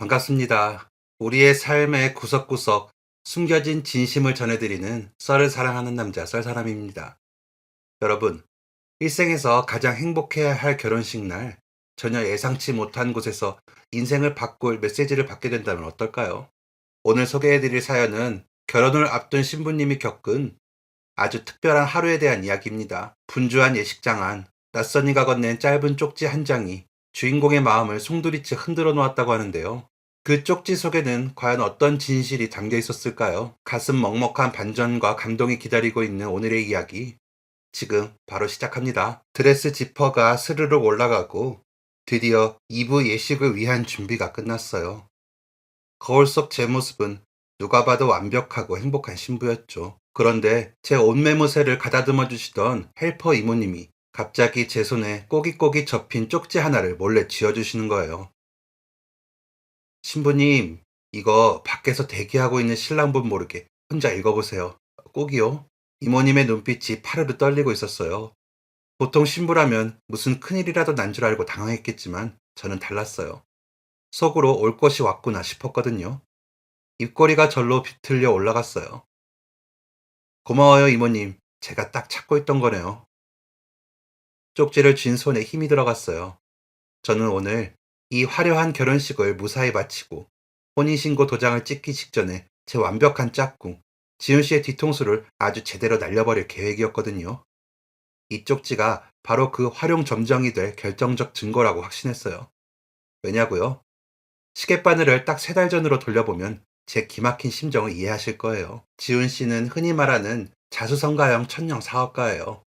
반갑습니다. 우리의 삶의 구석구석 숨겨진 진심을 전해드리는 썰을 사랑하는 남자 썰사람입니다. 여러분, 일생에서 가장 행복해야 할 결혼식 날 전혀 예상치 못한 곳에서 인생을 바꿀 메시지를 받게 된다면 어떨까요? 오늘 소개해드릴 사연은 결혼을 앞둔 신부님이 겪은 아주 특별한 하루에 대한 이야기입니다. 분주한 예식장 안, 낯선이가 건넨 짧은 쪽지 한 장이 주인공의 마음을 송두리째 흔들어 놓았다고 하는데요. 그 쪽지 속에는 과연 어떤 진실이 담겨 있었을까요? 가슴 먹먹한 반전과 감동이 기다리고 있는 오늘의 이야기. 지금 바로 시작합니다. 드레스 지퍼가 스르륵 올라가고 드디어 2부 예식을 위한 준비가 끝났어요. 거울 속 제 모습은 누가 봐도 완벽하고 행복한 신부였죠. 그런데 제 옷매무새를 가다듬어 주시던 헬퍼 이모님이 갑자기 제 손에 꼬깃꼬깃 접힌 쪽지 하나를 몰래 쥐어주시는 거예요. 신부님, 이거 밖에서 대기하고 있는 신랑분 모르게 혼자 읽어보세요. 꼭이요. 이모님의 눈빛이 파르르 떨리고 있었어요. 보통 신부라면 무슨 큰일이라도 난 줄 알고 당황했겠지만 저는 달랐어요. 속으로 올 것이 왔구나 싶었거든요. 입꼬리가 절로 비틀려 올라갔어요. 고마워요, 이모님. 제가 딱 찾고 있던 거네요. 쪽지를 쥔 손에 힘이 들어갔어요. 저는 오늘 이 화려한 결혼식을 무사히 마치고 혼인신고 도장을 찍기 직전에 제 완벽한 짝꿍, 지훈 씨의 뒤통수를 아주 제대로 날려버릴 계획이었거든요. 이 쪽지가 바로 그 활용 점정이 될 결정적 증거라고 확신했어요. 왜냐고요? 시계바늘을 딱 3달 전으로 돌려보면 제 기막힌 심정을 이해하실 거예요. 지훈 씨는 흔히 말하는 자수성가형 천령 사업가예요.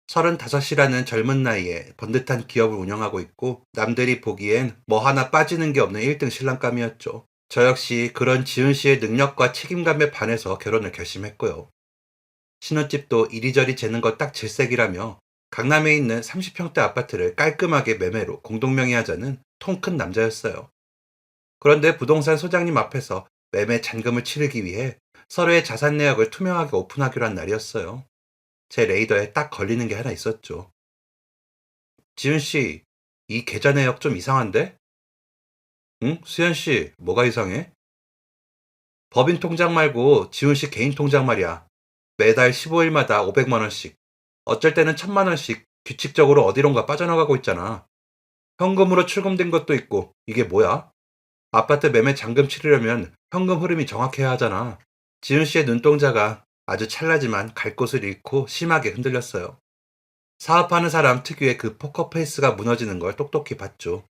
35이라는 젊은 나이에 번듯한 기업을 운영하고 있고 남들이 보기엔 뭐 하나 빠지는 게 없는 1등 신랑감이었죠. 저 역시 그런 지훈 씨의 능력과 책임감에 반해서 결혼을 결심했고요. 신혼집도 이리저리 재는 거 딱 질색이라며 강남에 있는 30평대 아파트를 깔끔하게 매매로 공동명의하자는 통 큰 남자였어요. 그런데 부동산 소장님 앞에서 매매 잔금을 치르기 위해 서로의 자산 내역을 투명하게 오픈하기로 한 날이었어요. 제 레이더에 딱 걸리는 게 하나 있었죠. 지훈 씨, 이 계좌 내역 좀 이상한데? 응? 수현 씨, 뭐가 이상해? 법인 통장 말고 지훈 씨 개인 통장 말이야. 매달 15일마다 500만 원씩, 어쩔 때는 1000만 원씩 규칙적으로 어디론가 빠져나가고 있잖아. 현금으로 출금된 것도 있고, 이게 뭐야? 아파트 매매 잔금 치르려면 현금 흐름이 정확해야 하잖아. 지훈 씨의 눈동자가 아주 찰나지만 갈 곳을 잃고 심하게 흔들렸어요. 사업하는 사람 특유의 그 포커페이스가 무너지는 걸 똑똑히 봤죠.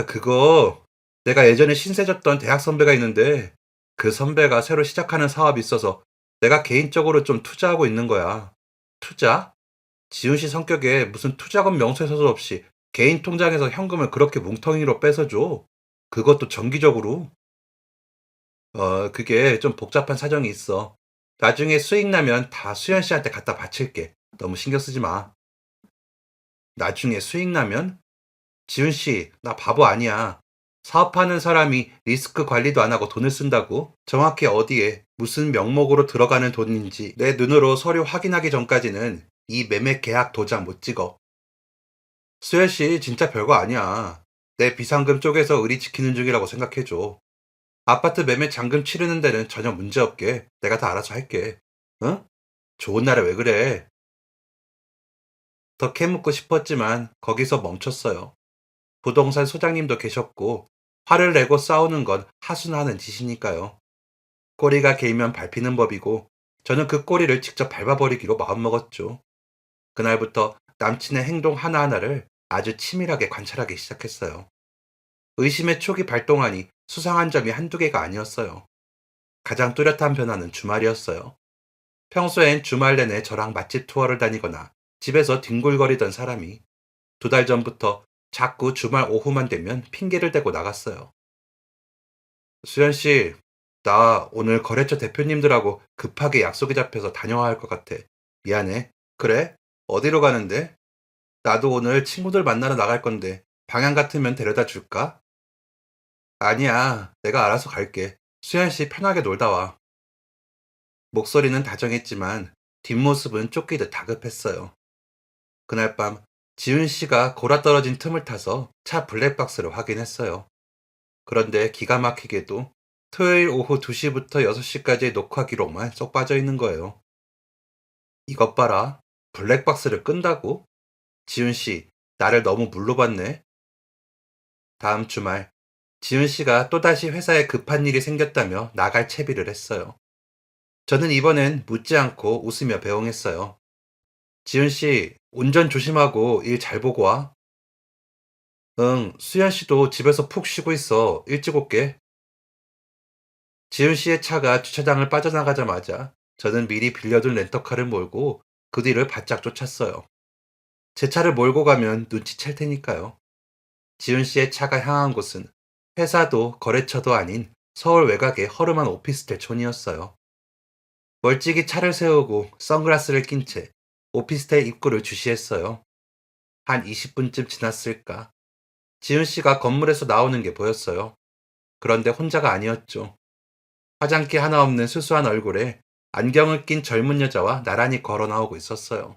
그거 내가 예전에 신세 졌던 대학 선배가 있는데 그 선배가 새로 시작하는 사업이 있어서 내가 개인적으로 좀 투자하고 있는 거야. 투자? 지훈 씨 성격에 무슨 투자금 명세서도 없이 개인 통장에서 현금을 그렇게 뭉텅이로 뺏어줘. 그것도 정기적으로. 그게 좀 복잡한 사정이 있어. 나중에 수익 나면 다 수현 씨한테 갖다 바칠게. 너무 신경 쓰지 마. 나중에 수익 나면? 지훈 씨, 나 바보 아니야. 사업하는 사람이 리스크 관리도 안 하고 돈을 쓴다고? 정확히 어디에, 무슨 명목으로 들어가는 돈인지 내 눈으로 서류 확인하기 전까지는 이 매매 계약 도장 못 찍어. 수현 씨, 진짜 별거 아니야. 내 비상금 쪽에서 의리 지키는 중이라고 생각해줘. 아파트 매매 잔금 치르는 데는 전혀 문제 없게 내가 다 알아서 할게. 응? 좋은 날에 왜 그래? 더 캐묻고 싶었지만 거기서 멈췄어요. 부동산 소장님도 계셨고 화를 내고 싸우는 건 하순하는 짓이니까요. 꼬리가 길면 밟히는 법이고 저는 그 꼬리를 직접 밟아버리기로 마음먹었죠. 그날부터 남친의 행동 하나하나를 아주 치밀하게 관찰하기 시작했어요. 의심의 촉이 발동하니 수상한 점이 한두 개가 아니었어요. 가장 뚜렷한 변화는 주말이었어요. 평소엔 주말 내내 저랑 맛집 투어를 다니거나 집에서 뒹굴거리던 사람이 2달 전부터 자꾸 주말 오후만 되면 핑계를 대고 나갔어요. 수현 씨, 나 오늘 거래처 대표님들하고 급하게 약속이 잡혀서 다녀와야 할 것 같아. 미안해. 그래? 어디로 가는데? 나도 오늘 친구들 만나러 나갈 건데 방향 같으면 데려다 줄까? 아니야. 내가 알아서 갈게. 수현 씨 편하게 놀다 와. 목소리는 다정했지만 뒷모습은 쫓기듯 다급했어요. 그날 밤 지훈 씨가 골아떨어진 틈을 타서 차 블랙박스를 확인했어요. 그런데 기가 막히게도 토요일 오후 2시부터 6시까지의 녹화 기록만 쏙 빠져 있는 거예요. 이것 봐라. 블랙박스를 끈다고? 지훈 씨, 나를 너무 물로 봤네. 다음 주말, 지훈 씨가 또다시 회사에 급한 일이 생겼다며 나갈 채비를 했어요. 저는 이번엔 묻지 않고 웃으며 배웅했어요. 지훈 씨, 운전 조심하고 일 잘 보고 와. 응, 수연 씨도 집에서 푹 쉬고 있어. 일찍 올게. 지훈 씨의 차가 주차장을 빠져나가자마자 저는 미리 빌려둔 렌터카를 몰고 그 뒤를 바짝 쫓았어요. 제 차를 몰고 가면 눈치챌 테니까요. 지훈 씨의 차가 향한 곳은 회사도 거래처도 아닌 서울 외곽의 허름한 오피스텔 촌이었어요. 멀찍이 차를 세우고 선글라스를 낀 채 오피스텔 입구를 주시했어요. 한 20분쯤 지났을까? 지훈 씨가 건물에서 나오는 게 보였어요. 그런데 혼자가 아니었죠. 화장기 하나 없는 수수한 얼굴에 안경을 낀 젊은 여자와 나란히 걸어 나오고 있었어요.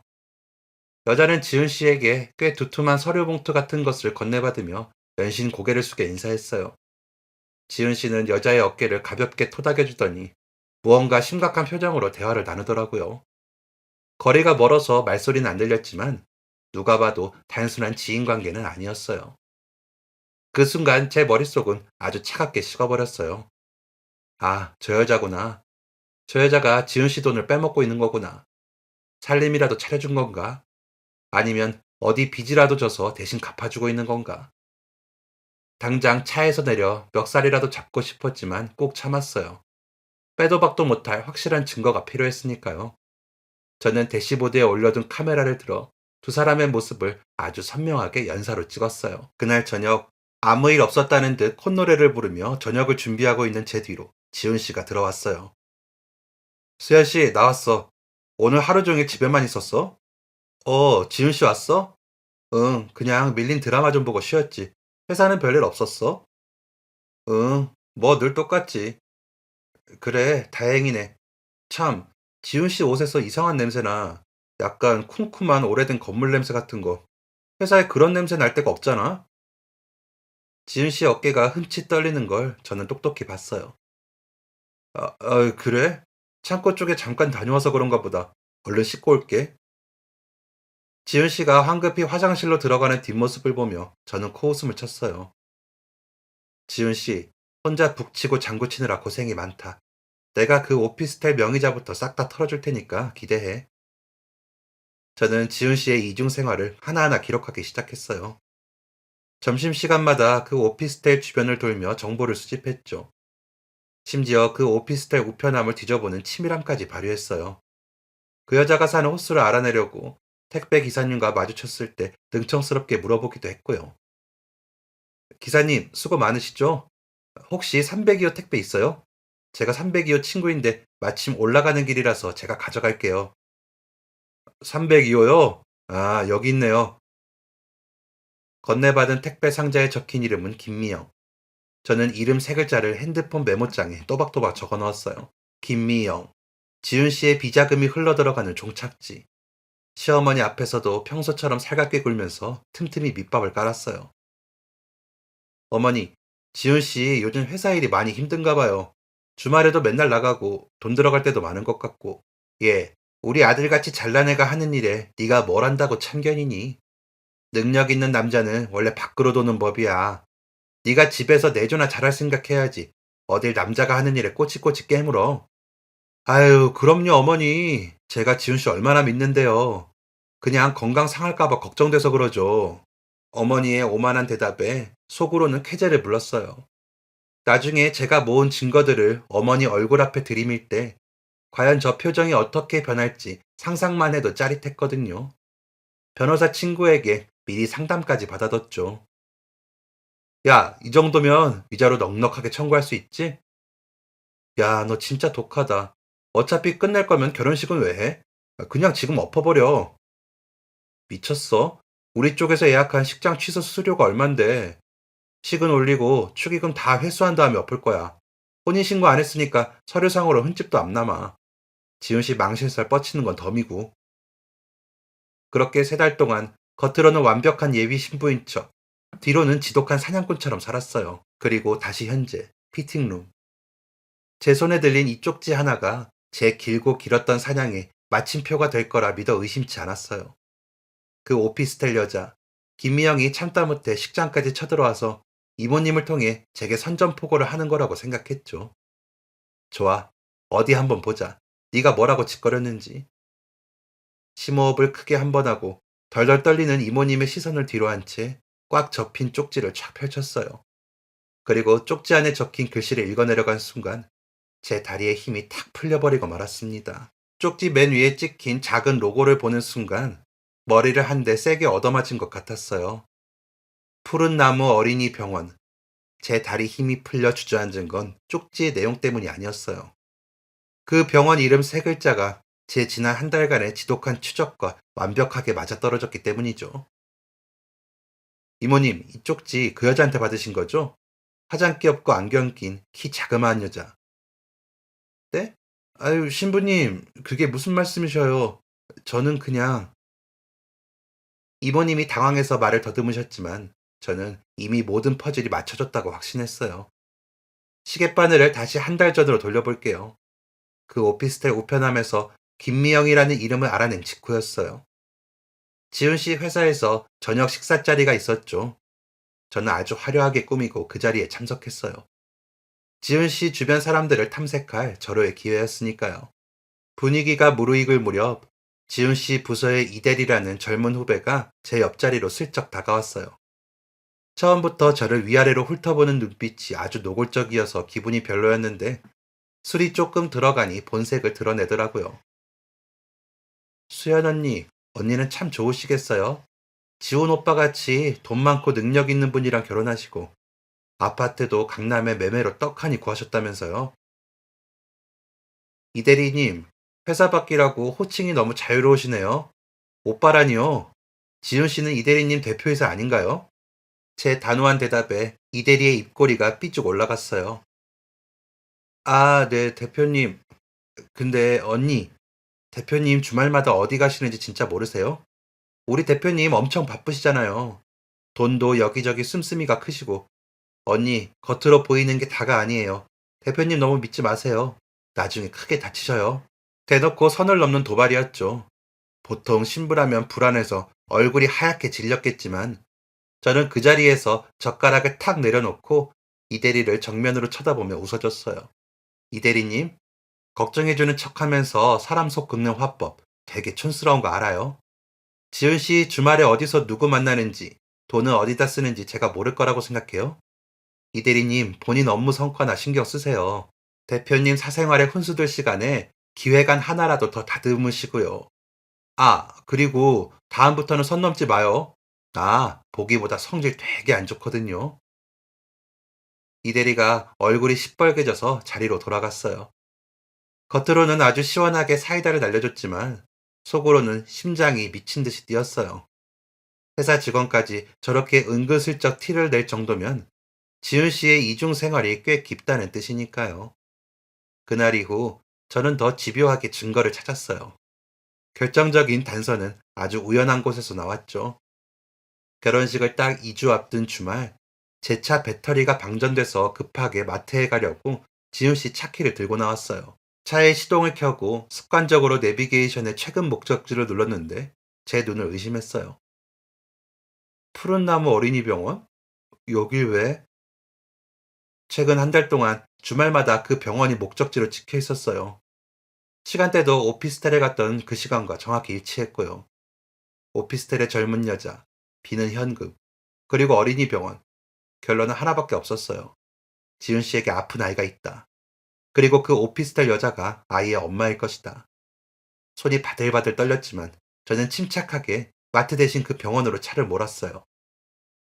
여자는 지훈 씨에게 꽤 두툼한 서류 봉투 같은 것을 건네받으며 연신 고개를 숙여 인사했어요. 지훈 씨는 여자의 어깨를 가볍게 토닥여 주더니 무언가 심각한 표정으로 대화를 나누더라고요. 거리가 멀어서 말소리는 안 들렸지만 누가 봐도 단순한 지인 관계는 아니었어요. 그 순간 제 머릿속은 아주 차갑게 식어버렸어요. 아, 저 여자구나. 저 여자가 지훈 씨 돈을 빼먹고 있는 거구나. 살림이라도 차려준 건가? 아니면 어디 빚이라도 져서 대신 갚아주고 있는 건가? 당장 차에서 내려 멱살이라도 잡고 싶었지만 꼭 참았어요. 빼도 박도 못할 확실한 증거가 필요했으니까요. 저는 대시보드에 올려둔 카메라를 들어 두 사람의 모습을 아주 선명하게 연사로 찍었어요. 그날 저녁 아무 일 없었다는 듯 콧노래를 부르며 저녁을 준비하고 있는 제 뒤로 지훈 씨가 들어왔어요. 수현 씨, 나왔어. 오늘 하루 종일 집에만 있었어? 지훈 씨 왔어? 응, 그냥 밀린 드라마 좀 보고 쉬었지. 회사는 별일 없었어? 응, 뭐 늘 똑같지. 그래, 다행이네. 참, 지훈 씨 옷에서 이상한 냄새나. 약간 쿰쿰한 오래된 건물 냄새 같은 거. 회사에 그런 냄새 날 데가 없잖아? 지훈 씨 어깨가 흠칫 떨리는 걸 저는 똑똑히 봤어요. 그래? 창고 쪽에 잠깐 다녀와서 그런가 보다. 얼른 씻고 올게. 지훈 씨가 황급히 화장실로 들어가는 뒷모습을 보며 저는 코웃음을 쳤어요. 지훈 씨, 혼자 북치고 장구치느라 고생이 많다. 내가 그 오피스텔 명의자부터 싹 다 털어줄 테니까 기대해. 저는 지훈 씨의 이중 생활을 하나하나 기록하기 시작했어요. 점심시간마다 그 오피스텔 주변을 돌며 정보를 수집했죠. 심지어 그 오피스텔 우편함을 뒤져보는 치밀함까지 발휘했어요. 그 여자가 사는 호수를 알아내려고 택배 기사님과 마주쳤을 때 능청스럽게 물어보기도 했고요. 기사님, 수고 많으시죠? 혹시 302호 택배 있어요? 제가 302호 친구인데 마침 올라가는 길이라서 제가 가져갈게요. 302호요? 아, 여기 있네요. 건네받은 택배 상자에 적힌 이름은 김미영. 저는 이름 세 글자를 핸드폰 메모장에 또박또박 적어 넣었어요. 김미영. 지훈 씨의 비자금이 흘러들어가는 종착지. 시어머니 앞에서도 평소처럼 살갑게 굴면서 틈틈이 밑밥을 깔았어요. 어머니, 지훈 씨 요즘 회사 일이 많이 힘든가 봐요. 주말에도 맨날 나가고 돈 들어갈 때도 많은 것 같고. 예, 우리 아들같이 잘난 애가 하는 일에 네가 뭘 안다고 참견이니? 능력 있는 남자는 원래 밖으로 도는 법이야. 네가 집에서 내조나 잘할 생각해야지. 어딜 남자가 하는 일에 꼬치꼬치 깨물어. 아유, 그럼요, 어머니. 제가 지훈 씨 얼마나 믿는데요. 그냥 건강 상할까 봐 걱정돼서 그러죠. 어머니의 오만한 대답에 속으로는 쾌재를 불렀어요. 나중에 제가 모은 증거들을 어머니 얼굴 앞에 들이밀 때 과연 저 표정이 어떻게 변할지 상상만 해도 짜릿했거든요. 변호사 친구에게 미리 상담까지 받아뒀죠. 야, 이 정도면 위자료 넉넉하게 청구할 수 있지? 야, 너 진짜 독하다. 어차피 끝낼 거면 결혼식은 왜 해? 그냥 지금 엎어버려. 미쳤어? 우리 쪽에서 예약한 식장 취소 수수료가 얼만데. 식은 올리고 축의금 다 회수한 다음에 엎을 거야. 혼인신고 안 했으니까 서류상으로 흠집도 안 남아. 지훈 씨 망신살 뻗치는 건 덤이고. 그렇게 3달 동안 겉으로는 완벽한 예비 신부인 척, 뒤로는 지독한 사냥꾼처럼 살았어요. 그리고 다시 현재, 피팅룸. 제 손에 들린 이 쪽지 하나가 제 길고 길었던 사냥의 마침표가 될 거라 믿어 의심치 않았어요. 그 오피스텔 여자, 김미영이 참다 못해 식장까지 쳐들어와서 이모님을 통해 제게 선전포고를 하는 거라고 생각했죠. 좋아, 어디 한번 보자. 네가 뭐라고 짓거렸는지. 심호흡을 크게 한 번 하고 덜덜 떨리는 이모님의 시선을 뒤로 한 채 꽉 접힌 쪽지를 쫙 펼쳤어요. 그리고 쪽지 안에 적힌 글씨를 읽어내려간 순간 제 다리에 힘이 탁 풀려버리고 말았습니다. 쪽지 맨 위에 찍힌 작은 로고를 보는 순간 머리를 한 대 세게 얻어맞은 것 같았어요. 푸른 나무 어린이 병원. 제 다리 힘이 풀려 주저앉은 건 쪽지의 내용 때문이 아니었어요. 그 병원 이름 세 글자가 제 지난 한 달간의 지독한 추적과 완벽하게 맞아떨어졌기 때문이죠. 이모님, 이 쪽지 그 여자한테 받으신 거죠? 화장기 없고 안경 낀 키 자그마한 여자. 네? 아유, 신부님, 그게 무슨 말씀이셔요? 저는 그냥. 이모님이 당황해서 말을 더듬으셨지만 저는 이미 모든 퍼즐이 맞춰졌다고 확신했어요. 시계바늘을 다시 한 달 전으로 돌려볼게요. 그 오피스텔 우편함에서 김미영이라는 이름을 알아낸 직후였어요. 지훈 씨 회사에서 저녁 식사 자리가 있었죠. 저는 아주 화려하게 꾸미고 그 자리에 참석했어요. 지훈 씨 주변 사람들을 탐색할 절호의 기회였으니까요. 분위기가 무르익을 무렵 지훈 씨 부서의 이대리라는 젊은 후배가 제 옆자리로 슬쩍 다가왔어요. 처음부터 저를 위아래로 훑어보는 눈빛이 아주 노골적이어서 기분이 별로였는데 술이 조금 들어가니 본색을 드러내더라고요. 수연 언니, 언니는 참 좋으시겠어요? 지훈 오빠 같이 돈 많고 능력 있는 분이랑 결혼하시고 아파트도 강남에 매매로 떡하니 구하셨다면서요? 이 대리님, 회사 밖이라고 호칭이 너무 자유로우시네요. 오빠라니요. 지훈 씨는 이 대리님 대표이사 아닌가요? 제 단호한 대답에 이 대리의 입꼬리가 삐쭉 올라갔어요. 아, 네, 대표님. 근데 언니, 대표님 주말마다 어디 가시는지 진짜 모르세요? 우리 대표님 엄청 바쁘시잖아요. 돈도 여기저기 씀씀이가 크시고. 언니, 겉으로 보이는 게 다가 아니에요. 대표님 너무 믿지 마세요. 나중에 크게 다치셔요. 대놓고 선을 넘는 도발이었죠. 보통 신부라면 불안해서 얼굴이 하얗게 질렸겠지만 저는 그 자리에서 젓가락을 탁 내려놓고 이대리를 정면으로 쳐다보며 웃어줬어요. 이대리님, 걱정해주는 척하면서 사람 속 긁는 화법 되게 촌스러운 거 알아요? 지은 씨 주말에 어디서 누구 만나는지 돈은 어디다 쓰는지 제가 모를 거라고 생각해요? 이대리님 본인 업무 성과나 신경 쓰세요. 대표님 사생활에 혼수될 시간에 기획안 하나라도 더 다듬으시고요. 아, 그리고 다음부터는 선 넘지 마요. 나 보기보다 성질 되게 안 좋거든요. 이대리가 얼굴이 시뻘개져서 자리로 돌아갔어요. 겉으로는 아주 시원하게 사이다를 날려줬지만 속으로는 심장이 미친 듯이 뛰었어요. 회사 직원까지 저렇게 은근슬쩍 티를 낼 정도면 지은 씨의 이중 생활이 꽤 깊다는 뜻이니까요. 그날 이후 저는 더 집요하게 증거를 찾았어요. 결정적인 단서는 아주 우연한 곳에서 나왔죠. 결혼식을 딱 2주 앞둔 주말, 제 차 배터리가 방전돼서 급하게 마트에 가려고 지훈 씨 차키를 들고 나왔어요. 차에 시동을 켜고 습관적으로 내비게이션의 최근 목적지를 눌렀는데 제 눈을 의심했어요. 푸른 나무 어린이 병원? 여길 왜? 최근 한 달 동안 주말마다 그 병원이 목적지로 찍혀 있었어요. 시간대도 오피스텔에 갔던 그 시간과 정확히 일치했고요. 오피스텔의 젊은 여자, 비는 현금, 그리고 어린이 병원. 결론은 하나밖에 없었어요. 지은 씨에게 아픈 아이가 있다. 그리고 그 오피스텔 여자가 아이의 엄마일 것이다. 손이 바들바들 떨렸지만 저는 침착하게 마트 대신 그 병원으로 차를 몰았어요.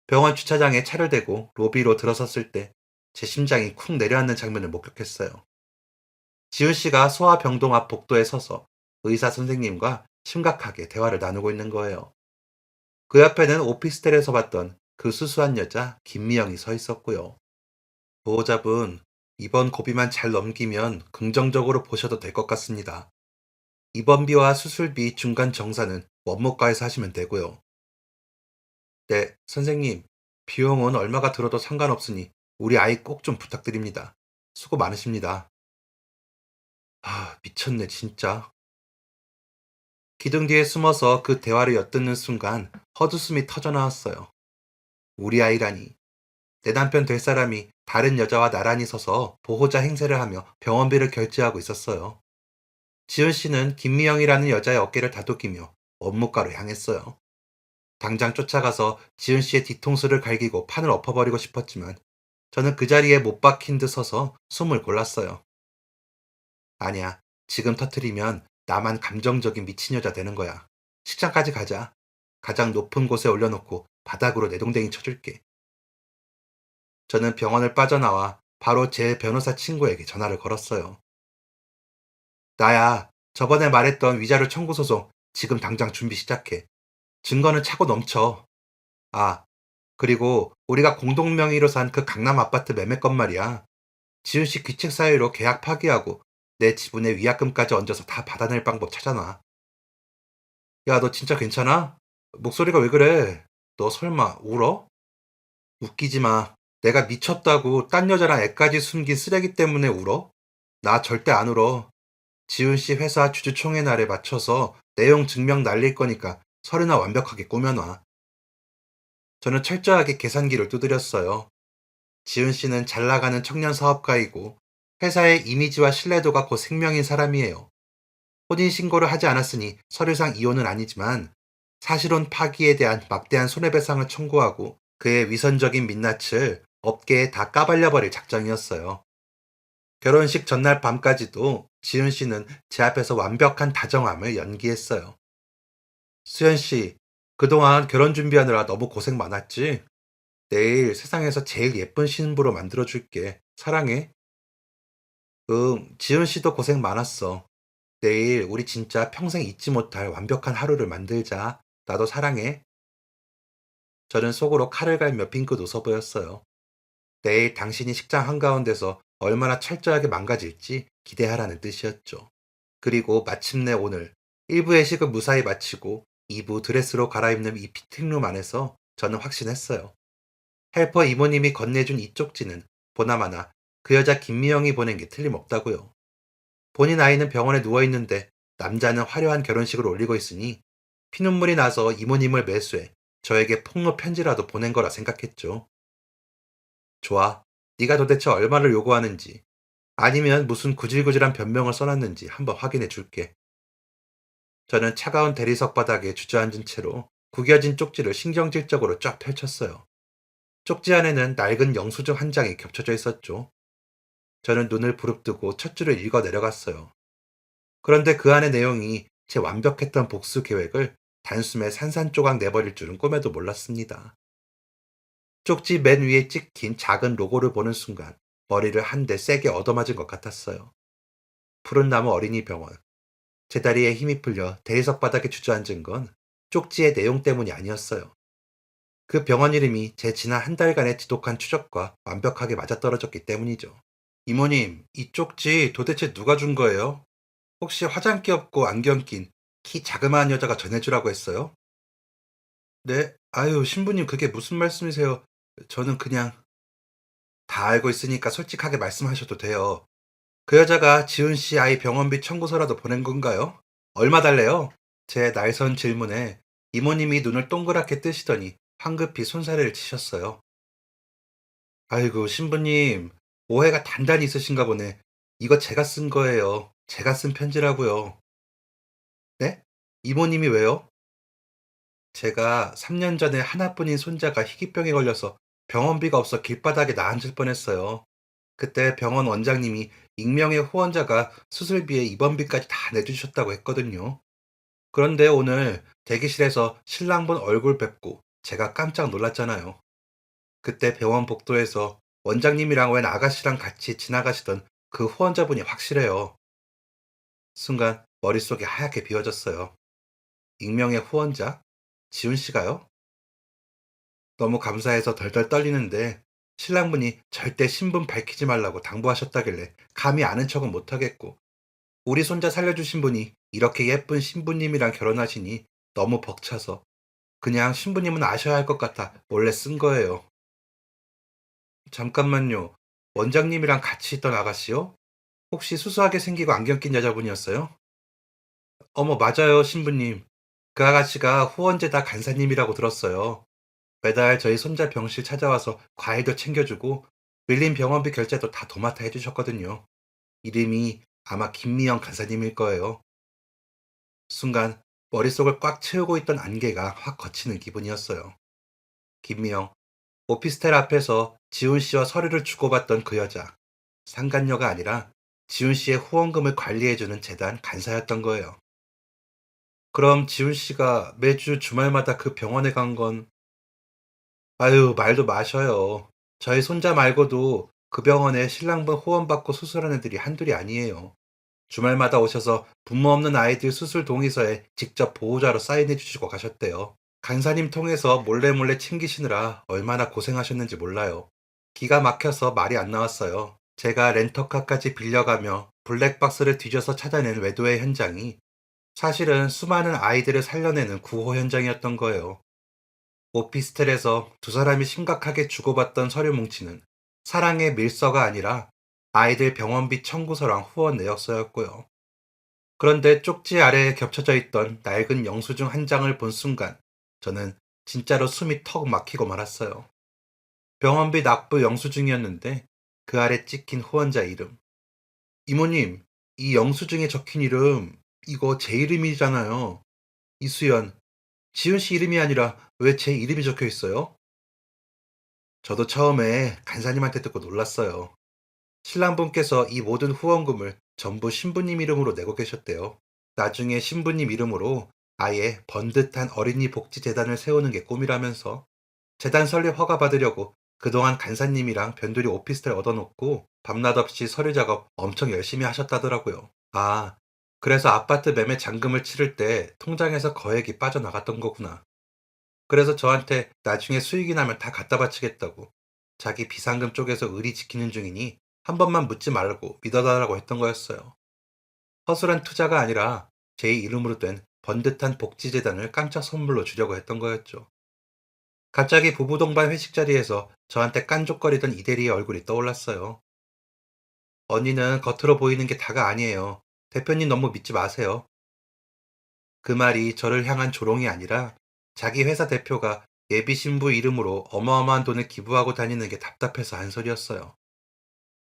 병원 주차장에 차를 대고 로비로 들어섰을 때 제 심장이 쿵 내려앉는 장면을 목격했어요. 지은 씨가 소아병동 앞 복도에 서서 의사 선생님과 심각하게 대화를 나누고 있는 거예요. 그 옆에는 오피스텔에서 봤던 그 수수한 여자 김미영이 서 있었고요. 보호자분, 이번 고비만 잘 넘기면 긍정적으로 보셔도 될 것 같습니다. 입원비와 수술비 중간 정산은 원무과에서 하시면 되고요. 네, 선생님. 비용은 얼마가 들어도 상관없으니 우리 아이 꼭 좀 부탁드립니다. 수고 많으십니다. 미쳤네, 진짜. 기둥 뒤에 숨어서 그 대화를 엿듣는 순간 헛웃음이 터져 나왔어요. 우리 아이라니. 내 남편 될 사람이 다른 여자와 나란히 서서 보호자 행세를 하며 병원비를 결제하고 있었어요. 지은 씨는 김미영이라는 여자의 어깨를 다독이며 원무과로 향했어요. 당장 쫓아가서 지은 씨의 뒤통수를 갈기고 판을 엎어버리고 싶었지만 저는 그 자리에 못 박힌 듯 서서 숨을 골랐어요. 아니야, 지금 터트리면 나만 감정적인 미친 여자 되는 거야. 식장까지 가자. 가장 높은 곳에 올려놓고 바닥으로 내동댕이 쳐줄게. 저는 병원을 빠져나와 바로 제 변호사 친구에게 전화를 걸었어요. 나야, 저번에 말했던 위자료 청구 소송 지금 당장 준비 시작해. 증거는 차고 넘쳐. 아, 그리고 우리가 공동 명의로 산 그 강남 아파트 매매건 말이야. 지은 씨 귀책 사유로 계약 파기하고 내 지분에 위약금까지 얹어서 다 받아낼 방법 찾아놔. 야, 너 진짜 괜찮아? 목소리가 왜 그래? 너 설마 울어? 웃기지 마. 내가 미쳤다고 딴 여자랑 애까지 숨긴 쓰레기 때문에 울어? 나 절대 안 울어. 지훈 씨 회사 주주총회 날에 맞춰서 내용 증명 날릴 거니까 서류나 완벽하게 꾸며놔. 저는 철저하게 계산기를 두드렸어요. 지훈 씨는 잘 나가는 청년 사업가이고 회사의 이미지와 신뢰도가 곧 생명인 사람이에요. 혼인신고를 하지 않았으니 서류상 이혼은 아니지만 사실혼 파기에 대한 막대한 손해배상을 청구하고 그의 위선적인 민낯을 업계에 다 까발려버릴 작정이었어요. 결혼식 전날 밤까지도 지은 씨는 제 앞에서 완벽한 다정함을 연기했어요. 수연 씨, 그동안 결혼 준비하느라 너무 고생 많았지? 내일 세상에서 제일 예쁜 신부로 만들어줄게. 사랑해. 지은 씨도 고생 많았어. 내일 우리 진짜 평생 잊지 못할 완벽한 하루를 만들자. 나도 사랑해. 저는 속으로 칼을 갈며 빙긋 웃어 보였어요. 내일 당신이 식장 한가운데서 얼마나 철저하게 망가질지 기대하라는 뜻이었죠. 그리고 마침내 오늘 1부 회식을 무사히 마치고 2부 드레스로 갈아입는 이 피팅룸 안에서 저는 확신했어요. 헬퍼 이모님이 건네준 이 쪽지는 보나마나 그 여자 김미영이 보낸 게 틀림없다고요. 본인 아이는 병원에 누워있는데 남자는 화려한 결혼식을 올리고 있으니 피눈물이 나서 이모님을 매수해 저에게 폭로 편지라도 보낸 거라 생각했죠. 좋아. 네가 도대체 얼마를 요구하는지 아니면 무슨 구질구질한 변명을 써놨는지 한번 확인해 줄게. 저는 차가운 대리석 바닥에 주저앉은 채로 구겨진 쪽지를 신경질적으로 쫙 펼쳤어요. 쪽지 안에는 낡은 영수증 한 장이 겹쳐져 있었죠. 저는 눈을 부릅뜨고 첫 줄을 읽어 내려갔어요. 그런데 그 안의 내용이 제 완벽했던 복수 계획을 단숨에 산산조각 내버릴 줄은 꿈에도 몰랐습니다. 쪽지 맨 위에 찍힌 작은 로고를 보는 순간 머리를 한 대 세게 얻어맞은 것 같았어요. 푸른나무 어린이병원. 제 다리에 힘이 풀려 대리석 바닥에 주저앉은 건 쪽지의 내용 때문이 아니었어요. 그 병원 이름이 제 지난 한 달간의 지독한 추적과 완벽하게 맞아떨어졌기 때문이죠. 이모님, 이 쪽지 도대체 누가 준 거예요? 혹시 화장기 없고 안경 낀 키 자그마한 여자가 전해주라고 했어요? 네, 아유, 신부님 그게 무슨 말씀이세요? 저는 그냥 다 알고 있으니까 솔직하게 말씀하셔도 돼요. 그 여자가 지훈 씨 아이 병원비 청구서라도 보낸 건가요? 얼마 달래요? 제 날선 질문에 이모님이 눈을 동그랗게 뜨시더니 황급히 손사래를 치셨어요. 아이고, 신부님, 오해가 단단히 있으신가 보네. 이거 제가 쓴 거예요. 제가 쓴 편지라고요. 네? 이모님이 왜요? 제가 3년 전에 하나뿐인 손자가 희귀병에 걸려서 병원비가 없어 길바닥에 나앉을 뻔했어요. 그때 병원 원장님이 익명의 후원자가 수술비에 입원비까지 다 내주셨다고 했거든요. 그런데 오늘 대기실에서 신랑분 얼굴 뵙고 제가 깜짝 놀랐잖아요. 그때 병원 복도에서 원장님이랑 웬 아가씨랑 같이 지나가시던 그 후원자분이 확실해요. 순간 머릿속이 하얗게 비워졌어요. 익명의 후원자? 지훈 씨가요? 너무 감사해서 덜덜 떨리는데 신랑분이 절대 신분 밝히지 말라고 당부하셨다길래 감히 아는 척은 못하겠고 우리 손자 살려주신 분이 이렇게 예쁜 신부님이랑 결혼하시니 너무 벅차서 그냥 신부님은 아셔야 할 것 같아 몰래 쓴 거예요. 잠깐만요. 원장님이랑 같이 있던 아가씨요? 혹시 수수하게 생기고 안경 낀 여자분이었어요? 어머, 맞아요, 신부님. 그 아가씨가 후원재다 간사님이라고 들었어요. 매달 저희 손자 병실 찾아와서 과일도 챙겨주고 밀린 병원비 결제도 다 도맡아 해주셨거든요. 이름이 아마 김미영 간사님일 거예요. 순간 머릿속을 꽉 채우고 있던 안개가 확 걷히는 기분이었어요. 김미영, 오피스텔 앞에서 지훈 씨와 서류를 주고받던 그 여자. 상간녀가 아니라 지훈 씨의 후원금을 관리해주는 재단 간사였던 거예요. 그럼 지훈 씨가 매주 주말마다 그 병원에 간 건, 아유, 말도 마셔요. 저희 손자 말고도 그 병원에 신랑분 후원받고 수술한 애들이 한둘이 아니에요. 주말마다 오셔서 부모 없는 아이들 수술 동의서에 직접 보호자로 사인해 주시고 가셨대요. 간사님 통해서 몰래 몰래 챙기시느라 얼마나 고생하셨는지 몰라요. 기가 막혀서 말이 안 나왔어요. 제가 렌터카까지 빌려가며 블랙박스를 뒤져서 찾아낸 외도의 현장이 사실은 수많은 아이들을 살려내는 구호 현장이었던 거예요. 오피스텔에서 두 사람이 심각하게 주고받던 서류 뭉치는 사랑의 밀서가 아니라 아이들 병원비 청구서랑 후원 내역서였고요. 그런데 쪽지 아래에 겹쳐져 있던 낡은 영수증 한 장을 본 순간 저는 진짜로 숨이 턱 막히고 말았어요. 병원비 납부 영수증이었는데 그 아래 찍힌 후원자 이름. 이모님, 이 영수증에 적힌 이름, 이거 제 이름이잖아요. 이수연, 지훈 씨 이름이 아니라 왜 제 이름이 적혀 있어요? 저도 처음에 간사님한테 듣고 놀랐어요. 신랑분께서 이 모든 후원금을 전부 신부님 이름으로 내고 계셨대요. 나중에 신부님 이름으로 아예 번듯한 어린이 복지재단을 세우는 게 꿈이라면서 재단 설립 허가 받으려고 그동안 간사님이랑 변두리 오피스텔 얻어놓고 밤낮 없이 서류 작업 엄청 열심히 하셨다더라고요. 아, 그래서 아파트 매매 잔금을 치를 때 통장에서 거액이 빠져나갔던 거구나. 그래서 저한테 나중에 수익이 나면 다 갖다 바치겠다고 자기 비상금 쪽에서 의리 지키는 중이니 한 번만 묻지 말고 믿어달라고 했던 거였어요. 허술한 투자가 아니라 제 이름으로 된 번듯한 복지재단을 깜짝 선물로 주려고 했던 거였죠. 갑자기 부부 동반 회식 자리에서 저한테 깐족거리던 이대리의 얼굴이 떠올랐어요. 언니는 겉으로 보이는 게 다가 아니에요. 대표님 너무 믿지 마세요. 그 말이 저를 향한 조롱이 아니라 자기 회사 대표가 예비 신부 이름으로 어마어마한 돈을 기부하고 다니는 게 답답해서 한 소리였어요.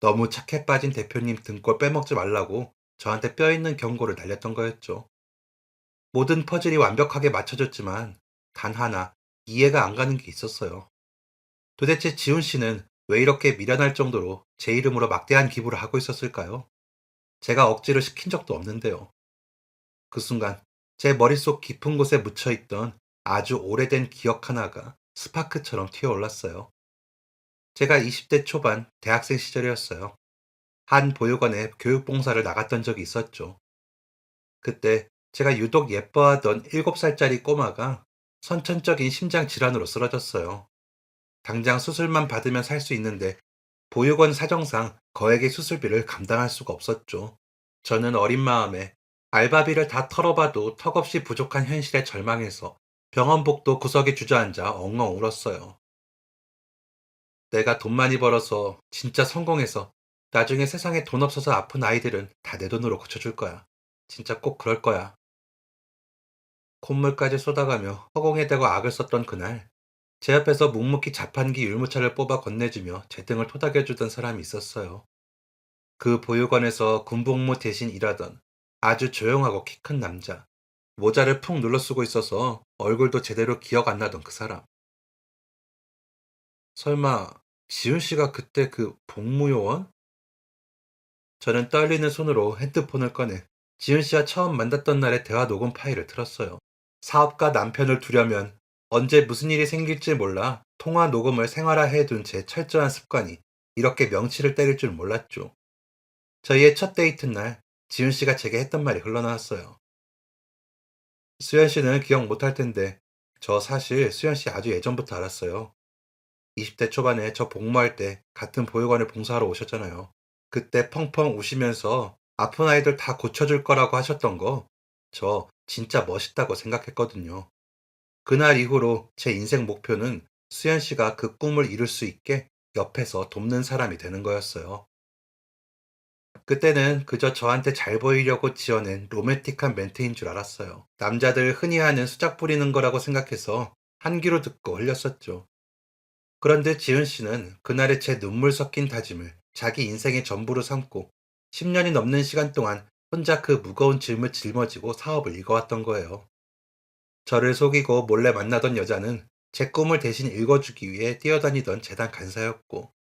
너무 착해 빠진 대표님 등골 빼먹지 말라고 저한테 뼈 있는 경고를 날렸던 거였죠. 모든 퍼즐이 완벽하게 맞춰졌지만 단 하나 이해가 안 가는 게 있었어요. 도대체 지훈 씨는 왜 이렇게 미련할 정도로 제 이름으로 막대한 기부를 하고 있었을까요? 제가 억지로 시킨 적도 없는데요. 그 순간 제 머릿속 깊은 곳에 묻혀 있던 아주 오래된 기억 하나가 스파크처럼 튀어올랐어요. 제가 20대 초반 대학생 시절이었어요. 한 보육원에 교육봉사를 나갔던 적이 있었죠. 그때 제가 유독 예뻐하던 7살짜리 꼬마가 선천적인 심장 질환으로 쓰러졌어요. 당장 수술만 받으면 살 수 있는데 보육원 사정상 거액의 수술비를 감당할 수가 없었죠. 저는 어린 마음에 알바비를 다 털어봐도 턱없이 부족한 현실에 절망해서 병원복도 구석에 주저앉아 엉엉 울었어요. 내가 돈 많이 벌어서 진짜 성공해서 나중에 세상에 돈 없어서 아픈 아이들은 다 내 돈으로 고쳐줄 거야. 진짜 꼭 그럴 거야. 콧물까지 쏟아가며 허공에 대고 악을 썼던 그날, 제 옆에서 묵묵히 자판기 율무차를 뽑아 건네주며 제 등을 토닥여주던 사람이 있었어요. 그 보육원에서 군복무 대신 일하던 아주 조용하고 키 큰 남자. 모자를 푹 눌러 쓰고 있어서 얼굴도 제대로 기억 안 나던 그 사람. 설마 지훈 씨가 그때 그 복무요원? 저는 떨리는 손으로 핸드폰을 꺼내 지훈 씨와 처음 만났던 날의 대화 녹음 파일을 틀었어요. 사업가 남편을 두려면 언제 무슨 일이 생길지 몰라 통화 녹음을 생활화해 둔 제 철저한 습관이 이렇게 명치를 때릴 줄 몰랐죠. 저희의 첫 데이트 날 지훈 씨가 제게 했던 말이 흘러나왔어요. 수현 씨는 기억 못할 텐데 저 사실 수현 씨 아주 예전부터 알았어요. 20대 초반에 저 복무할 때 같은 보육원에 봉사하러 오셨잖아요. 그때 펑펑 우시면서 아픈 아이들 다 고쳐줄 거라고 하셨던 거, 저 진짜 멋있다고 생각했거든요. 그날 이후로 제 인생 목표는 수현 씨가 그 꿈을 이룰 수 있게 옆에서 돕는 사람이 되는 거였어요. 그때는 그저 저한테 잘 보이려고 지어낸 로맨틱한 멘트인 줄 알았어요. 남자들 흔히 하는 수작 부리는 거라고 생각해서 한 귀로 듣고 흘렸었죠. 그런데 지은 씨는 그날의 제 눈물 섞인 다짐을 자기 인생의 전부로 삼고 10년이 넘는 시간 동안 혼자 그 무거운 짐을 짊어지고 사업을 이어왔던 거예요. 저를 속이고 몰래 만나던 여자는 제 꿈을 대신 읽어주기 위해 뛰어다니던 재단 간사였고,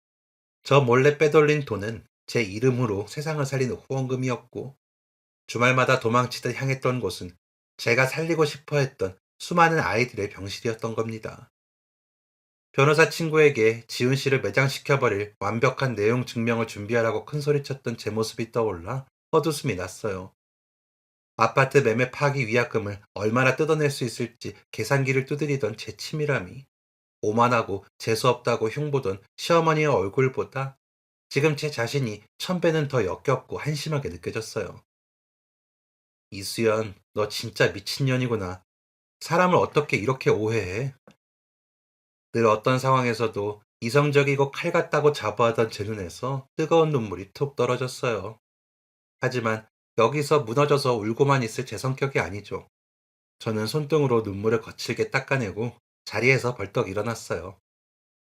저 몰래 빼돌린 돈은 제 이름으로 세상을 살리는 후원금이었고, 주말마다 도망치듯 향했던 곳은 제가 살리고 싶어 했던 수많은 아이들의 병실이었던 겁니다. 변호사 친구에게 지훈 씨를 매장시켜버릴 완벽한 내용 증명을 준비하라고 큰소리쳤던 제 모습이 떠올라 헛웃음이 났어요. 아파트 매매 파기 위약금을 얼마나 뜯어낼 수 있을지 계산기를 두드리던 제 치밀함이 오만하고 재수없다고 흉보던 시어머니의 얼굴보다 지금 제 자신이 1000배는 더 역겹고 한심하게 느껴졌어요. 이수연, 너 진짜 미친년이구나. 사람을 어떻게 이렇게 오해해? 늘 어떤 상황에서도 이성적이고 칼 같다고 자부하던 제 눈에서 뜨거운 눈물이 툭 떨어졌어요. 하지만 여기서 무너져서 울고만 있을 제 성격이 아니죠. 저는 손등으로 눈물을 거칠게 닦아내고 자리에서 벌떡 일어났어요.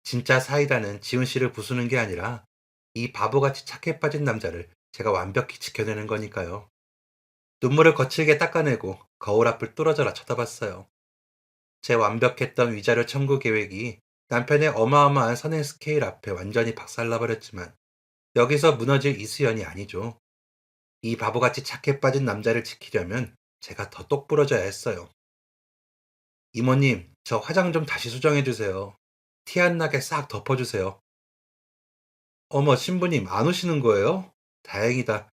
진짜 사이다는 지훈 씨를 부수는 게 아니라 이 바보같이 착해 빠진 남자를 제가 완벽히 지켜내는 거니까요. 눈물을 거칠게 닦아내고 거울 앞을 뚫어져라 쳐다봤어요. 제 완벽했던 위자료 청구 계획이 남편의 어마어마한 선행 스케일 앞에 완전히 박살나버렸지만 여기서 무너질 이수연이 아니죠. 이 바보같이 착해 빠진 남자를 지키려면 제가 더 똑부러져야 했어요. 이모님, 저 화장 좀 다시 수정해주세요. 티 안 나게 싹 덮어주세요. 어머, 신부님, 안 오시는 거예요? 다행이다.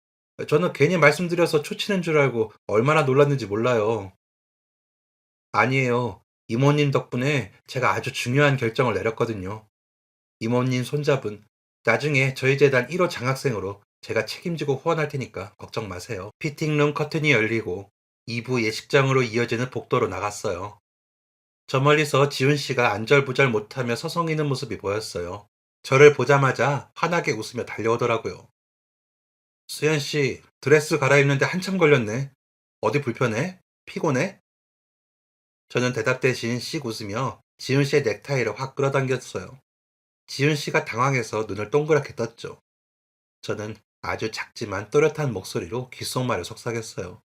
저는 괜히 말씀드려서 초치는 줄 알고 얼마나 놀랐는지 몰라요. 아니에요. 이모님 덕분에 제가 아주 중요한 결정을 내렸거든요. 이모님 손잡은 나중에 저희 재단 1호 장학생으로 제가 책임지고 후원할 테니까 걱정 마세요. 피팅룸 커튼이 열리고 2부 예식장으로 이어지는 복도로 나갔어요. 저 멀리서 지훈 씨가 안절부절 못하며 서성이는 모습이 보였어요. 저를 보자마자 환하게 웃으며 달려오더라고요. 수현 씨, 드레스 갈아입는데 한참 걸렸네. 어디 불편해? 피곤해? 저는 대답 대신 씩 웃으며 지훈 씨의 넥타이를 확 끌어당겼어요. 지훈 씨가 당황해서 눈을 동그랗게 떴죠. 저는 아주 작지만 또렷한 목소리로 귓속말을 속삭였어요.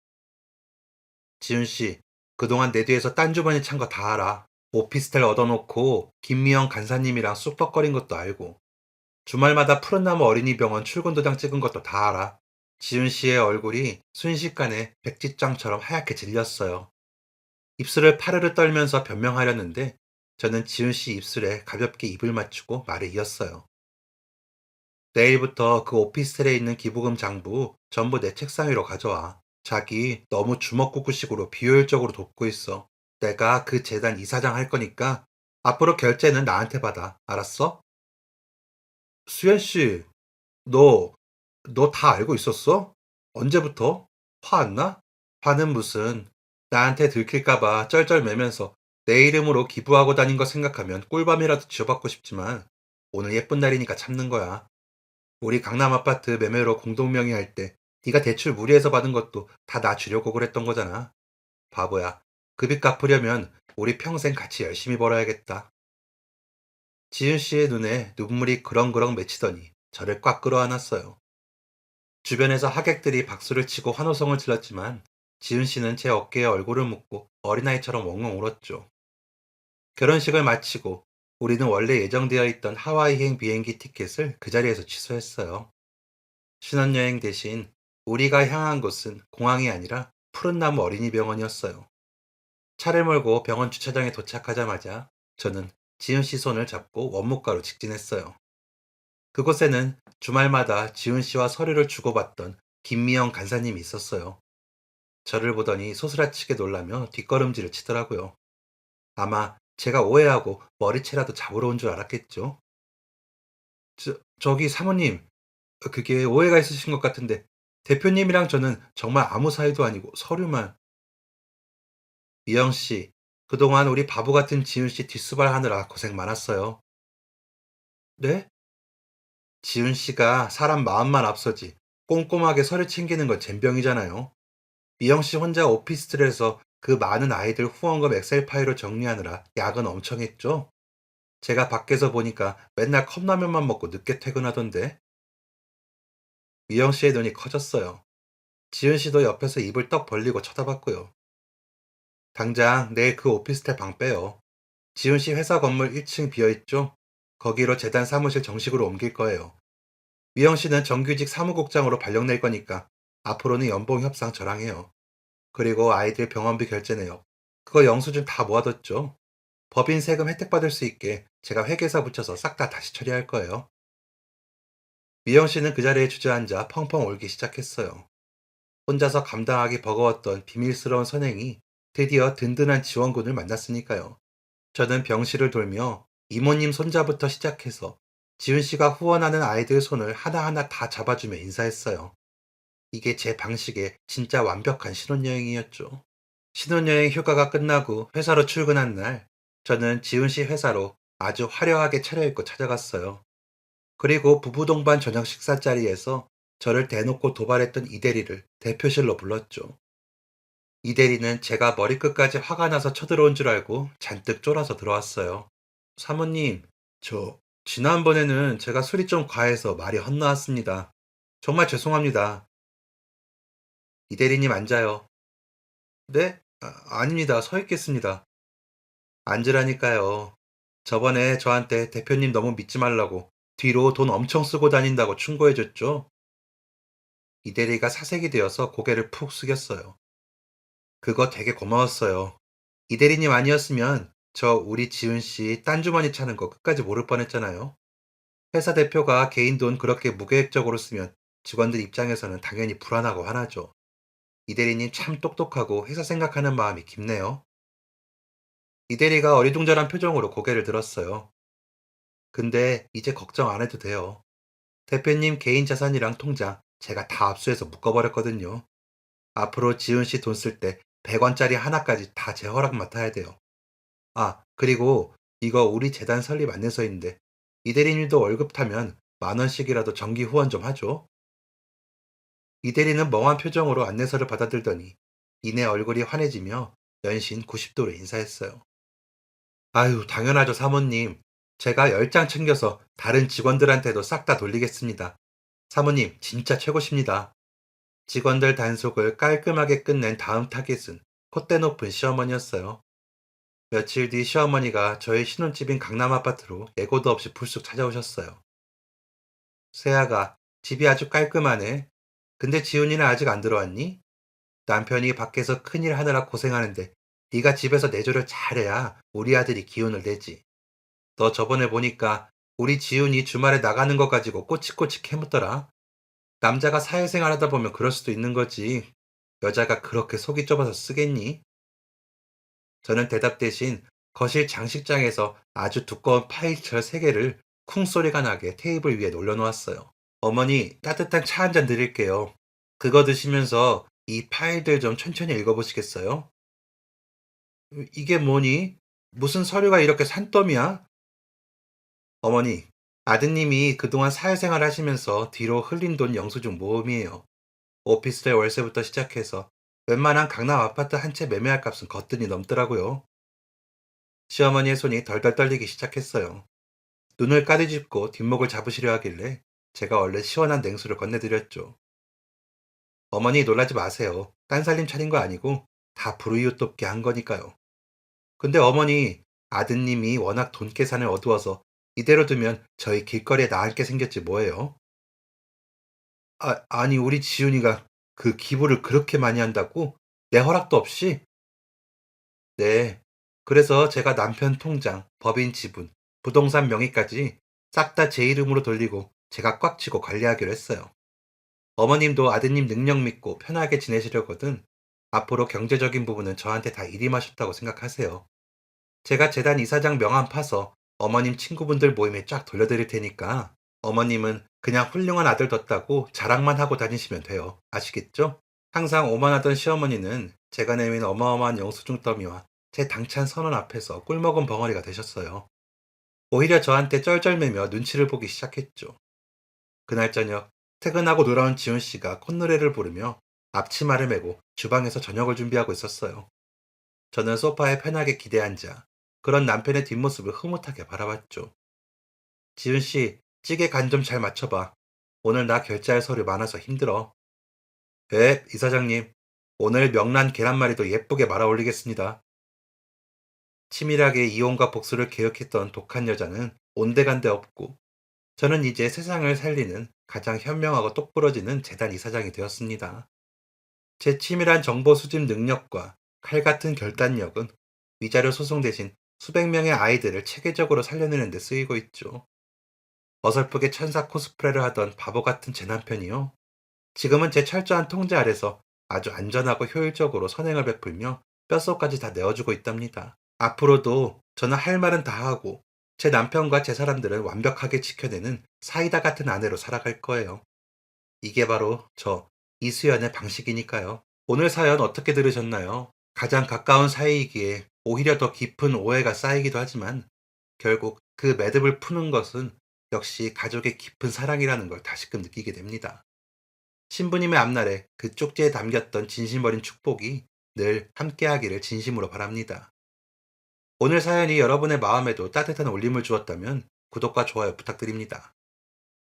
지훈 씨, 그동안 내 뒤에서 딴 주머니 찬 거 다 알아. 오피스텔 얻어놓고 김미영 간사님이랑 쑥덕거린 것도 알고 주말마다 푸른나무 어린이병원 출근 도장 찍은 것도 다 알아. 지훈 씨의 얼굴이 순식간에 백지장처럼 하얗게 질렸어요. 입술을 파르르 떨면서 변명하려는데 저는 지훈 씨 입술에 가볍게 입을 맞추고 말을 이었어요. 내일부터 그 오피스텔에 있는 기부금 장부 전부 내 책상 위로 가져와. 자기 너무 주먹구구식으로 비효율적으로 돕고 있어. 내가 그 재단 이사장 할 거니까 앞으로 결제는 나한테 받아. 알았어? 수현 씨, 너, 너 다 알고 있었어? 언제부터? 화 안 나? 화는 무슨. 나한테 들킬까봐 쩔쩔매면서 내 이름으로 기부하고 다닌 거 생각하면 꿀밤이라도 쥐어받고 싶지만 오늘 예쁜 날이니까 참는 거야. 우리 강남 아파트 매매로 공동명의할 때 네가 대출 무리해서 받은 것도 다 나 주려고 그랬던 거잖아. 바보야. 그 빚 갚으려면 우리 평생 같이 열심히 벌어야겠다. 지윤 씨의 눈에 눈물이 그렁그렁 맺히더니 저를 꽉 끌어안았어요. 주변에서 하객들이 박수를 치고 환호성을 질렀지만 지윤 씨는 제 어깨에 얼굴을 묻고 어린아이처럼 엉엉 울었죠. 결혼식을 마치고 우리는 원래 예정되어 있던 하와이행 비행기 티켓을 그 자리에서 취소했어요. 신혼여행 대신 우리가 향한 곳은 공항이 아니라 푸른나무 어린이병원이었어요. 차를 몰고 병원 주차장에 도착하자마자 저는 지훈 씨 손을 잡고 원무과로 직진했어요. 그곳에는 주말마다 지훈 씨와 서류를 주고받던 김미영 간사님이 있었어요. 저를 보더니 소스라치게 놀라며 뒷걸음질을 치더라고요. 아마 제가 오해하고 머리채라도 잡으러 온 줄 알았겠죠. 저기 사모님, 그게 오해가 있으신 것 같은데 대표님이랑 저는 정말 아무 사이도 아니고 서류만. 미영 씨, 그동안 우리 바보 같은 지훈 씨 뒷수발 하느라 고생 많았어요. 네? 지훈 씨가 사람 마음만 앞서지 꼼꼼하게 서류 챙기는 건 젬병이잖아요. 미영 씨 혼자 오피스텔에서 그 많은 아이들 후원금 엑셀 파일을 정리하느라 야근 엄청 했죠? 제가 밖에서 보니까 맨날 컵라면만 먹고 늦게 퇴근하던데. 미영 씨의 눈이 커졌어요. 지은 씨도 옆에서 입을 떡 벌리고 쳐다봤고요. 당장 내일 그 오피스텔 방 빼요. 지은 씨 회사 건물 1층 비어있죠? 거기로 재단 사무실 정식으로 옮길 거예요. 미영 씨는 정규직 사무국장으로 발령낼 거니까 앞으로는 연봉 협상 저랑 해요. 그리고 아이들 병원비 결제 내역. 그거 영수증 다 모아뒀죠? 법인 세금 혜택 받을 수 있게 제가 회계사 붙여서 싹 다 다시 처리할 거예요. 미영 씨는 그 자리에 주저앉아 펑펑 울기 시작했어요. 혼자서 감당하기 버거웠던 비밀스러운 선행이 드디어 든든한 지원군을 만났으니까요. 저는 병실을 돌며 이모님 손자부터 시작해서 지훈 씨가 후원하는 아이들 손을 하나하나 다 잡아주며 인사했어요. 이게 제 방식의 진짜 완벽한 신혼여행이었죠. 신혼여행 휴가가 끝나고 회사로 출근한 날, 저는 지훈 씨 회사로 아주 화려하게 차려입고 찾아갔어요. 그리고 부부 동반 저녁 식사 자리에서 저를 대놓고 도발했던 이 대리를 대표실로 불렀죠. 이 대리는 제가 머리끝까지 화가 나서 쳐들어온 줄 알고 잔뜩 쫄아서 들어왔어요. 사모님, 지난번에는 제가 술이 좀 과해서 말이 헛나왔습니다. 정말 죄송합니다. 이 대리님 앉아요. 네? 아닙니다. 서 있겠습니다. 앉으라니까요. 저번에 저한테 대표님 너무 믿지 말라고 뒤로 돈 엄청 쓰고 다닌다고 충고해줬죠? 이 대리가 사색이 되어서 고개를 푹 숙였어요. 그거 되게 고마웠어요. 이 대리님 아니었으면 저 우리 지훈 씨 딴 주머니 차는 거 끝까지 모를 뻔했잖아요. 회사 대표가 개인 돈 그렇게 무계획적으로 쓰면 직원들 입장에서는 당연히 불안하고 화나죠. 이 대리님 참 똑똑하고 회사 생각하는 마음이 깊네요. 이 대리가 어리둥절한 표정으로 고개를 들었어요. 근데 이제 걱정 안 해도 돼요. 대표님 개인 자산이랑 통장 제가 다 압수해서 묶어버렸거든요. 앞으로 지훈 씨 돈 쓸 때 100원짜리 하나까지 다 제 허락 맡아야 돼요. 그리고 이거 우리 재단 설립 안내서인데 이 대리님도 월급 타면 10,000원씩이라도 정기 후원 좀 하죠. 이 대리는 멍한 표정으로 안내서를 받아들더니 이내 얼굴이 환해지며 연신 90도로 인사했어요. 아유, 당연하죠, 사모님. 제가 10장 챙겨서 다른 직원들한테도 싹 다 돌리겠습니다. 사모님, 진짜 최고십니다. 직원들 단속을 깔끔하게 끝낸 다음 타깃은 콧대 높은 시어머니였어요. 며칠 뒤 시어머니가 저희 신혼집인 강남 아파트로 예고도 없이 불쑥 찾아오셨어요. 세아가 집이 아주 깔끔하네. 근데 지훈이는 아직 안 들어왔니? 남편이 밖에서 큰일 하느라 고생하는데 네가 집에서 내조를 잘해야 우리 아들이 기운을 내지. 너 저번에 보니까 우리 지훈이 주말에 나가는 거 가지고 꼬치꼬치 캐묻더라. 남자가 사회생활 하다 보면 그럴 수도 있는 거지. 여자가 그렇게 속이 좁아서 쓰겠니? 저는 대답 대신 거실 장식장에서 아주 두꺼운 파일철 3개를 쿵 소리가 나게 테이블 위에 올려놓았어요. 어머니, 따뜻한 차 한 잔 드릴게요. 그거 드시면서 이 파일들 좀 천천히 읽어보시겠어요? 이게 뭐니? 무슨 서류가 이렇게 산더미야? 어머니, 아드님이 그동안 사회생활 하시면서 뒤로 흘린 돈 영수증 모음이에요. 오피스텔 월세부터 시작해서 웬만한 강남 아파트 한 채 매매할 값은 거뜬히 넘더라고요. 시어머니의 손이 덜덜 떨리기 시작했어요. 눈을 까디집고 뒷목을 잡으시려 하길래 제가 얼른 시원한 냉수를 건네드렸죠. 어머니 놀라지 마세요. 딴 살림 차린 거 아니고 다 불우이웃 돕게 한 거니까요. 근데 어머니, 아드님이 워낙 돈 계산을 어두워서 이대로 두면 저희 길거리에 나앉게 생겼지 뭐예요? 아니 우리 지훈이가 그 기부를 그렇게 많이 한다고? 내 허락도 없이? 네. 그래서 제가 남편 통장, 법인 지분, 부동산 명의까지 싹 다 제 이름으로 돌리고 제가 꽉 쥐고 관리하기로 했어요. 어머님도 아드님 능력 믿고 편하게 지내시려거든 앞으로 경제적인 부분은 저한테 다 일임하셨다고 생각하세요. 제가 재단 이사장 명함 파서 어머님 친구분들 모임에 쫙 돌려드릴 테니까 어머님은 그냥 훌륭한 아들 뒀다고 자랑만 하고 다니시면 돼요. 아시겠죠? 항상 오만하던 시어머니는 제가 내민 어마어마한 영수증 더미와 제 당찬 선언 앞에서 꿀먹은 벙어리가 되셨어요. 오히려 저한테 쩔쩔매며 눈치를 보기 시작했죠. 그날 저녁 퇴근하고 돌아온 지훈 씨가 콧노래를 부르며 앞치마를 메고 주방에서 저녁을 준비하고 있었어요. 저는 소파에 편하게 기대 앉아 그런 남편의 뒷모습을 흐뭇하게 바라봤죠. 지훈 씨, 찌개 간 좀 잘 맞춰봐. 오늘 나 결제할 서류 많아서 힘들어. 네, 이사장님. 오늘 명란 계란말이도 예쁘게 말아 올리겠습니다. 치밀하게 이혼과 복수를 계획했던 독한 여자는 온데간데 없고 저는 이제 세상을 살리는 가장 현명하고 똑부러지는 재단 이사장이 되었습니다. 제 치밀한 정보 수집 능력과 칼 같은 결단력은 위자료 소송 대신 수백 명의 아이들을 체계적으로 살려내는 데 쓰이고 있죠. 어설프게 천사 코스프레를 하던 바보 같은 제 남편이요. 지금은 제 철저한 통제 아래서 아주 안전하고 효율적으로 선행을 베풀며 뼛속까지 다 내어주고 있답니다. 앞으로도 저는 할 말은 다 하고 제 남편과 제 사람들을 완벽하게 지켜내는 사이다 같은 아내로 살아갈 거예요. 이게 바로 저 이수연의 방식이니까요. 오늘 사연 어떻게 들으셨나요? 가장 가까운 사이이기에 오히려 더 깊은 오해가 쌓이기도 하지만 결국 그 매듭을 푸는 것은 역시 가족의 깊은 사랑이라는 걸 다시금 느끼게 됩니다. 신부님의 앞날에 그 쪽지에 담겼던 진심 어린 축복이 늘 함께하기를 진심으로 바랍니다. 오늘 사연이 여러분의 마음에도 따뜻한 울림을 주었다면 구독과 좋아요 부탁드립니다.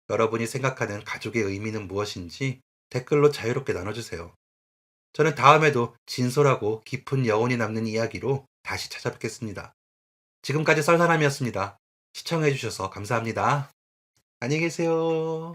여러분이 생각하는 가족의 의미는 무엇인지 댓글로 자유롭게 나눠주세요. 저는 다음에도 진솔하고 깊은 여운이 남는 이야기로 다시 찾아뵙겠습니다. 지금까지 썰사람이었습니다. 시청해주셔서 감사합니다. 안녕히 계세요.